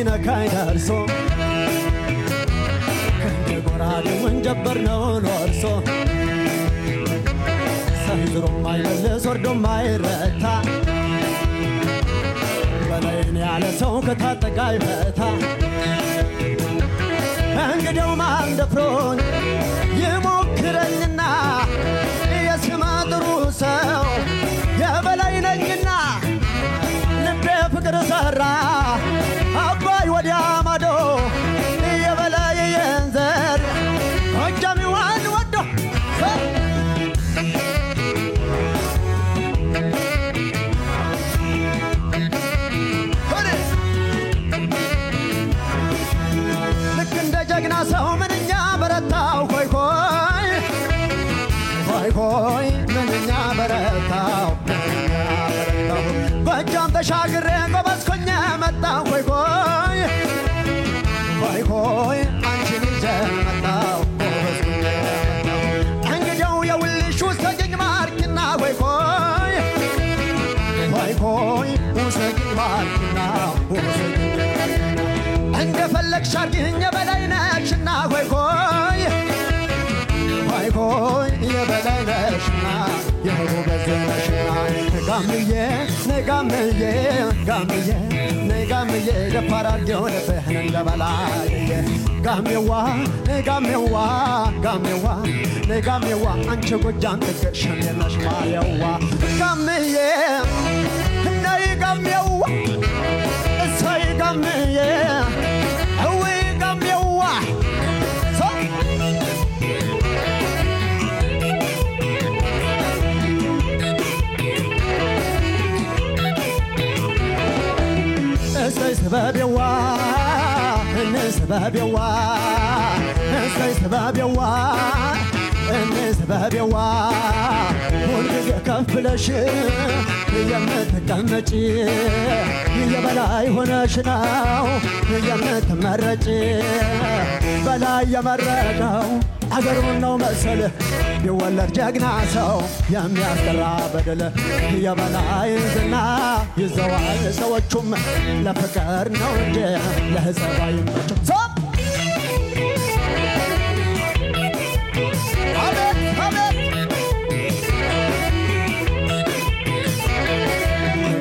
ማሊነካይ ደርሶ ከጎራዴ ወንጀበር ነው ኖርሶ ሰንዝሮ ማይመለስ ወርዶ ማይረታ በላይን ያለ ሰው ከታጠቃ ይፈታ እንግዲያው ማን ደፍሮኝ ይሞክረኝና የስማ ጥሩ ሰው የበላይ ነኝና ልቤ ፍቅር ሰራ አባይ ወዲያ ማዶ የበላይ የንዘር ጎጃሚዋን ወዶ ልክ እንደ ጀግና ሰው ምንኛ በረታው ሆይ ሆይ ሆይ ሆይ ምንኛ በረታው ጎጃም ተሻግሬ ጎበዝኮኛ መጣው ሆይ ሆይ ሆይ ሆይ አንቺን ይዤ መጣው ጎበዝኮኛ መጣው እንግዲያው የውልሽ ውሰጅኝ ማርኪና ሆይ ሆይ ሆይ ሆይ ውሰጅኝ ማርኪና ውሰጅኝ እንደፈለግሽ አድርጊኝ የበላይ ነሽና ሆይ ሆይ ሆይ ሆይ የበላይ ነሽና የጎበዝ ነሽና ጋምዬ ነጋምዬ ጋምዬ ነጋምዬ ደፋር አድርጌው ልብህን እንደበላይ ጋሜዋ ነጋሜዋ ጋሜዋ ነጋሜዋ አንቺ ጎጃም ጥቅሽ እንደነሽ ማየዋ ጋምዬ ነይ ጋሜዋ እሰይ ጋምዬ እውይ ጋሜዋ እሰይ ሰበቤዋ እንሰበቤዋ እሰይ ሰበቤዋ እንሰበቤዋ ሁልጊዜ ከፍ ብለሽ የምትቀመጪ የበላይ ሆነሽ ነው የምትመረጪ በላይ የመረቀው አገሩን ነው መሰል ቢወለድ ጀግና ሰው የሚያስጠራ በደል የበላይ ዝና ይዘዋል ሰዎቹም ለፍቅር ነው እንጂ ለሕዝብ አይመችም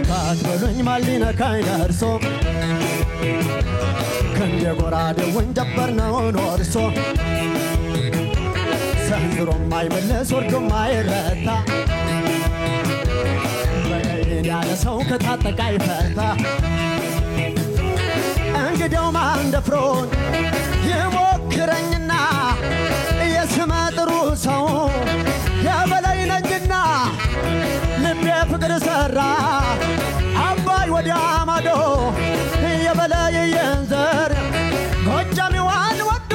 ካትበሉኝ ማሊነካይ ደርሶ ክንዴ ጎራዴ ወንጀበር ነው ኖርሶ ሰንዝሮ ማይመለስ ወርዶ ማይረታ በላይን ያለ ሰው ከታጠቃ ይፈታ እንግዲያው ማን ደፍሮኝ ይሞክረኝና የስመ ጥሩ ሰው የበላይ ነኝና ልቤ ፍቅር ሰራ አባይ ወዲያ ማዶ የበላይ የንዘር ጎጃሚዋን ወዶ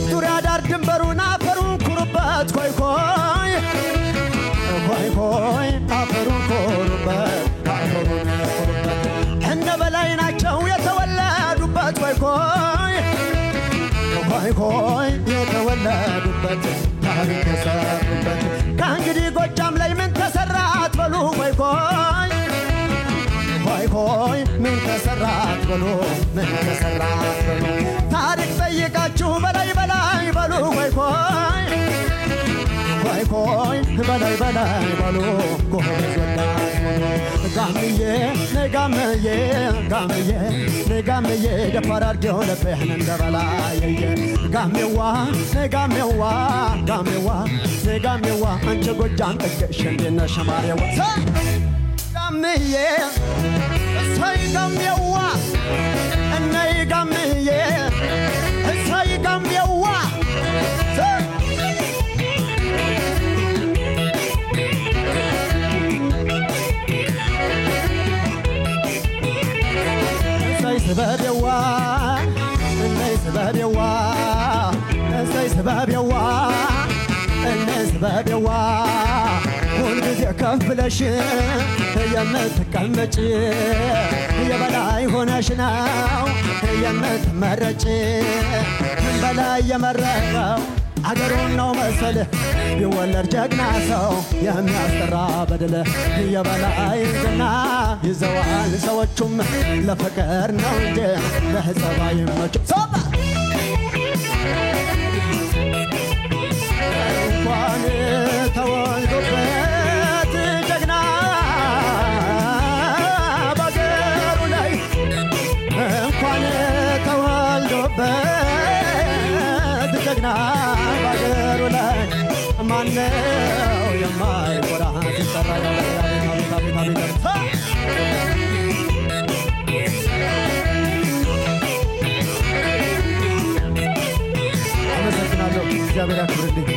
ዙሪያ ዳር ድንበሩን አፈሩን ኩሩበት ሆይ ሆይ ሆይ ሆይ አፈሩን ኩሩበት አፈሩን ኩሩበት እንደ በላይ ናቸው የተወለዱበት ሆይ ሆይ ሆይ ሆይ የተወለዱበት ታሪክ የሰሩበት ከእንግዲህ ጎጃም ላይ ምን ተሰራ አትበሉ ሆይ ሆይ ሆይ ሆይ ምን ተሰራ አትበሉ ምን ተሰራ አትበሉ ታሪክ ጠይቃችሁ በላይ በላይ በሉ ሆይ ሆይ ሆይ ሆይ በላይ በላይ በሉ ጎበዝ ወዳጅ ጋምዬ ነጋምዬ ጋምዬ ነጋምዬ ደፋር አድርጌው ልብህን እንደበላይ ጋሜዋ ነጋሜዋ ጋሜዋ ነጋሜዋ አንቺ ጎጃም ጥቅሽ እንደነሽ ማርያዋ ጋምዬ እሰይ ጋሜዋ እነይ ጋምዬ እሰይ ጋሜዋ ሰበቤዋ እነይ ሰበቤዋ እሰይ ሰበቤዋ እነይ ሰበቤዋ ሁልጊዜ ከፍ ብለሽ የምትቀመጪ የበላይ ሆነሽ ነው የምትመረጪ በላይ የመረቀው አገሩን ነው መሰል ቢወለድ ጀግና ሰው የሚያስጠራ በድል የበላይ ዝና ይዘዋል ሰዎቹም ለፍቅር ነው እንጂ ለሕጸብ አይመቹም እንኳን ተወልዶበት ጀግና ባገሩ ላይ እንኳን ተወልዶበት ጀግና ባገሩ ላይ ማነው የማይኮራ ሲጠራ አመሰግናለሁ እግዚአብሔር ያክብርልኝ